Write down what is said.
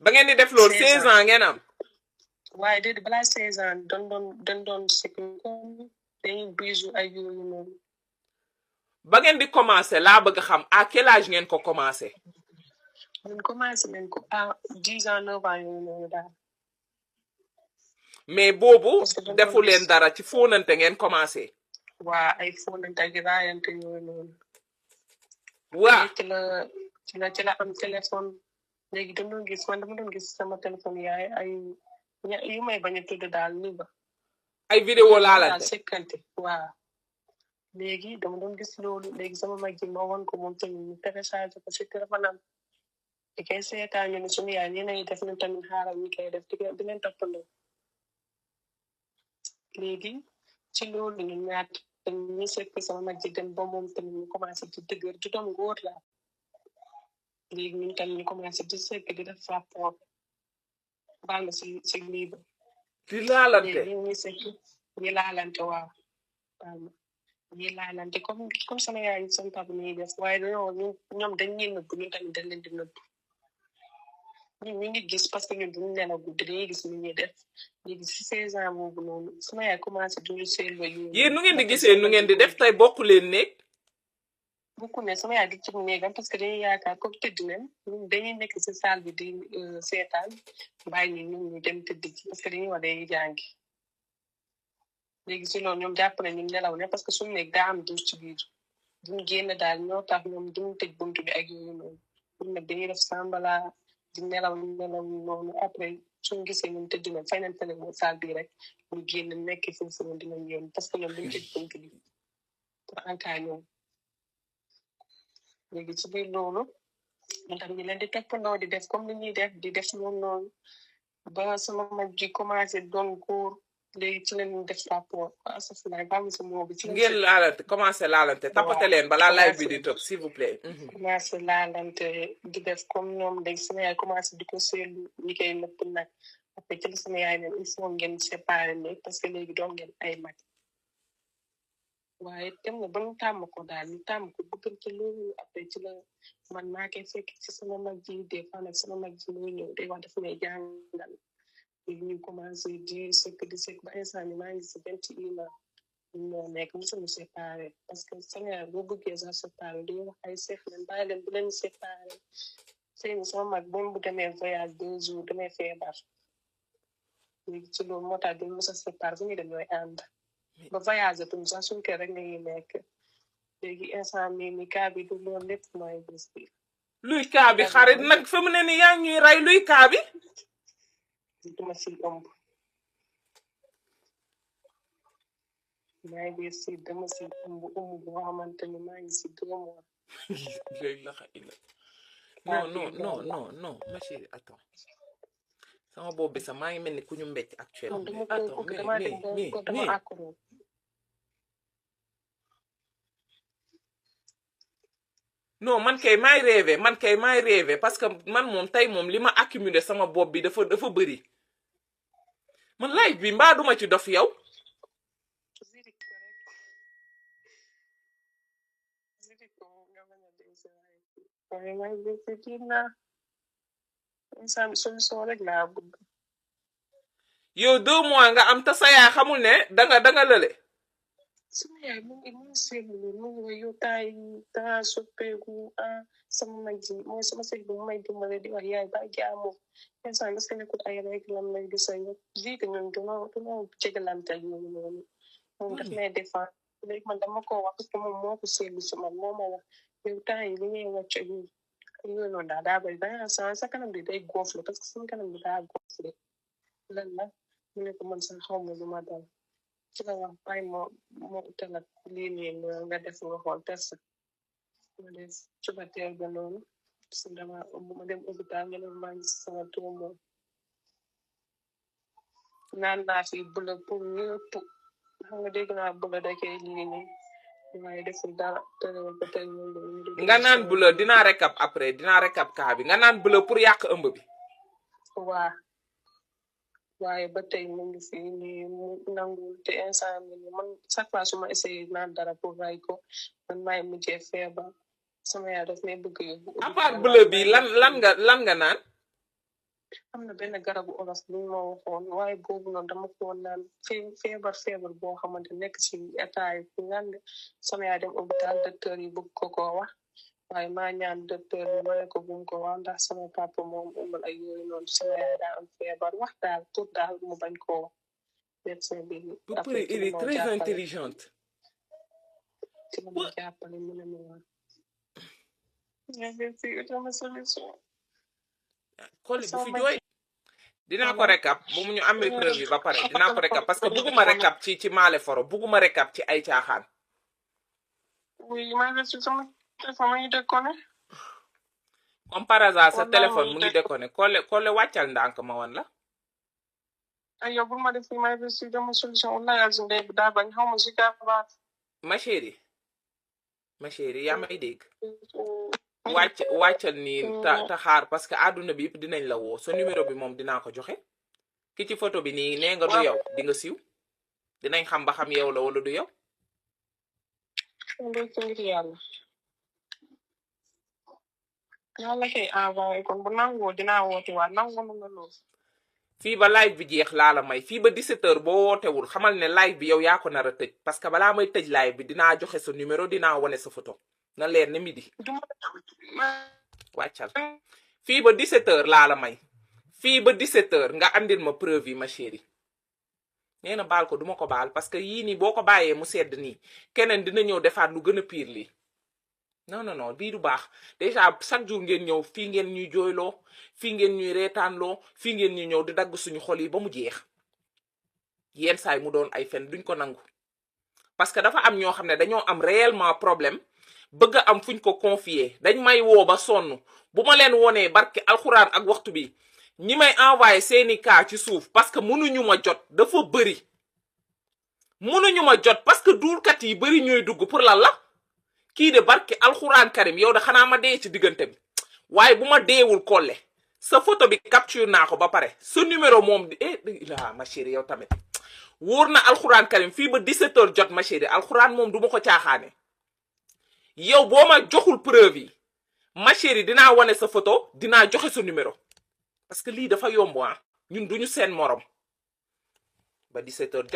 ba ngeen di def loolu 16 ans ngeen am. waaye déedéet balaa 16 ans dañ doon sëkk comme dañuy bisu ay yooyu noonu. ba ngeen di commencé laa bëgg xam à quel âge ngeen ko commencé. ñun commencé nañ ko à 10 ans 9 ans yooyu noonu daal. mais boobu defu leen dara ci fóonante ngeen commencé. waa ay fóonante ak raayante yooyu noonu. waa ci la am téléphone léegi dama doon gis sama téléphone yaay ay yu may bañ a tudd daal ni ba. ay vidéo laalante sekkante waaw. léegi dama doon gis loolu léegi sama mag ji ma woon ko moom tamit ñu téléchargé ko ci téléphone am di koy seetaan ñu ne suñu yaay ñi nañu def ñu tamit xaaral ñu koy def di leen toppandoo léegi ci loolu ñu ñaat ñu sekk sama mag ji dem ba moom tamit ñu commencé di dëgër di doon góor la léegi ñun tamit ñu commencé di sekk di def rapport baal na si lii ba di laalante léegi ñu sekk ñu laalante waaw baal ma ñi laalante comme sama yaay yi sama papa ñuy def waaye ñoom dañ ñuy nëbb ñun tamit dañ leen di nëbb ñun ñu ngi gis parce que ñun duñu nelaw guddi dañuy gis ni ñuy def léegi si 16 ans boobu noonu sama yaay commencé duñu seetlu yéen nu ngeen di gisee nu ngeen di def tey bokku leen néeg bokku ne sama yaay di ci néegam parce que dañuy yaakaar comme tëdd leen ñun dañuy nekk si salle bi di seetaan bàyyi ni ñun ñu dem tëdd ci parce que dañuy wax day jàngi léegi si loolu ñoom jàpp nañ ñu nelaw ne parce que suñu nekk daa am duus ci biir duñ génn daal ñoo tax ñoom duñ tëj buntu bi ak yooyu noonu ñun nag dañuy def sambala di nelaw noonu après suñu gisee ñun tëdd na fay nañ téléphone salle bi rek ñu génn nekk foofu noonu dinañ yéen parce que ñoom duñ tëj buntu bi pour en cas ñoom léegi ci biir loolu ñun tam ñu leen di toppandoo di def comme ni ñuy def di def noonu ba sama mag ji commencé doon góor léegi ci leen def rapport asafina bam sa moo bi ci ngeen laalante commencé laalante tapate leen balaa live bi di topp s'il vous plaît commencé laalante di def comme ñoom léegi sama yaay commencé di ko seetlu ñi koy nëpp nag après ci la sama yaay ne il faut ngeen séparé ne parce que léegi doon ngeen ay mag waaye dem na ba ñu tàmm ko daal ñu tàmm ko bëggante loolu après ci la man maa koy fekk ci sama mag ji des fois nag sama mag ji muy ñëw day wax daf may jàngal léegi ñu commencé di sekk ba instant ni maa ngi si 21 ans ñoo nekk mosuñu séparé parce que Sénégal boo bëggee sax séparé dañuy wax ay seex leen bàyyi leen bu leen séparé seen sama mag moom bu demee voyage 2 jours damay feebar léegi ci loolu moo tax duñ mos a séparé fu ñu dem ñooy ànd ba voyage tum sax suñu kër rek lañuy nekk léegi instant ni kaa bi du loolu lépp mooy gis bi luy kaa bi xarit nag fa mu ne ni yaa ñuy rey luy kaa bi duma si ëmb maa ngi si dama si ëmb boo xamante ni maa ngi si 2 mois léegi la xa ila non ma chérie attends sama boobu bi sax maa ngi mel ni ku ñu mbécc actuellement non man kay maay rêvé parce que man moom tey moom li ma accumulé sama bopp bi dafa bëri man live bi mbaa duma ci dof yow yow 2 mois nga am te sa yaay xamul ne danga lële sama yaay mu ngi seetlu mu ngi yow taay danga soppeeku sama mag ji mooy sama sëy bu may dimbale di wax yaay ba jaamu instant est-ce que nekkul ay rek lam lay di say lii que ñun dunoo jegalante ak yooyu noonu moom daf may défend léegi man dama ko wax parce que moom moo ko seetlu si man moo ma wax yow temps yi li ngay wàcc ak yooyu noonu daa bëri danga sa kanam bi day gonflé parce que sama kanam bi daa gonflé lan la mu ne ko man sax xaw ma lu ma dal ci la wax bàyyi moo utal ak lii nii nga def nga xool test ma def suba teel ba noonu si dama ma dem hôpital nga ne maa ngi sama tuuma naan naa fi bula pour ñëpp xam nga dégg naa bula da koy lii nii waaye deful dara tëral ba tey nga naan bula dinaa récap après dinaa récap kaa bi nga naan bula pour yàq ëmb bi waa waaye ba tey mu ngi fi nii mu nangul te instant bi man chaque fois su ma essayé naan dara pour ray ko man maay mujjee feebar sama yaay daf may bëgg yóbbu à part bleu bi lan nga naan am na benn garabu oros bu ma waxoon waaye boobu noonu dama ko naan feebar boo xamante nekk ci état yi fu ngande sama yaay dem hôpital docteur yi bëgg ko wax waaye maa ñaan docteur bi ma ne ko bum ko wax ndax sama papa moom ëmbal ay yooyu noonu sama yaay daa am feebar wax daal tur daal mu bañ koo médecin bi après elle est très intelligente. ci la ma jàppale mu ne ma merci utama solution Koli bu fi jooy dinaa ko recap bu mu ñu amee preuve yi ba pare dinaa ko recap parce que bugguma recap ci maale foro bugguma recap ci ay caaxaan. oui maa ngi si sama téléphone mu ngi déconné. comme par hasard sa téléphone mu ngi déconné Kole wàccal ndànk ma woon la. ay yow bu ma def fii maa ngi si dama solution wala yaa zundee bi daa bañ xaw ma si gàllankoor. ma chérie yaa may dégg. wàccal nii ta xaar parce que àdduna bi yëpp dinañ la woo sa numéro bi moom dinaa ko joxe ki ci photo bi nii nee nga du yow di nga siiw dinañ xam ba xam yow la wala du yow. yàlla kay envoyé kon bu nangoo dinaa woote waat nangoo na lool. fii ba live bi jeex laa la may fii ba 17h boo wootewul xamal ne live bi yow yaa ko nar a tëj parce que balaa may tëj live bi dinaa joxe sa numéro dinaa wane sa photo na leer ne midi. wàccal fii ba 17h laa la may fii ba 17h nga andil ma preuve yi ma chérie nee na baal ko duma ko baal parce que yii nii boo ko bàyyee mu sedd nii keneen dina ñëw defaat lu gën a pire lii non bii du baax déjà chaque jour ngeen ñëw fii ngeen ñuy jooyloo fii ngeen ñuy reetaanloo fii ngeen ñuy ñëw di dagg suñu xol yi ba mu jeex yenn saay mu doon ay fen duñ ko nangu parce que dafa am ñoo xam ne dañoo am réellement problème bëgg am fuñ ko confier dañ may woo ba sonn bu ma leen wonee barke alxuraan ak waxtu bi ñi may envoyé seeni cas ci suuf parce que mënuñu ma jot dafa bëri mënuñu ma jot parce que duulkat yi bëri ñooy dugg pour lan la kii de barke alxuraan karim yow de xanaa ma dee ci diggante bi waaye bu ma deewul Kole sa photo bi capture naa ko ba pare sa numéro moom di la ma chérie yow tamit wóor na alxuraan karim fii ba 17h jot ma chérie alxuraan moom du ma ko caaxaane yow boo ma joxul preuve yi ma chérie dinaa wane sa photo dinaa joxe sa numéro parce que lii dafa yomb ñun duñu seen morom ba 17h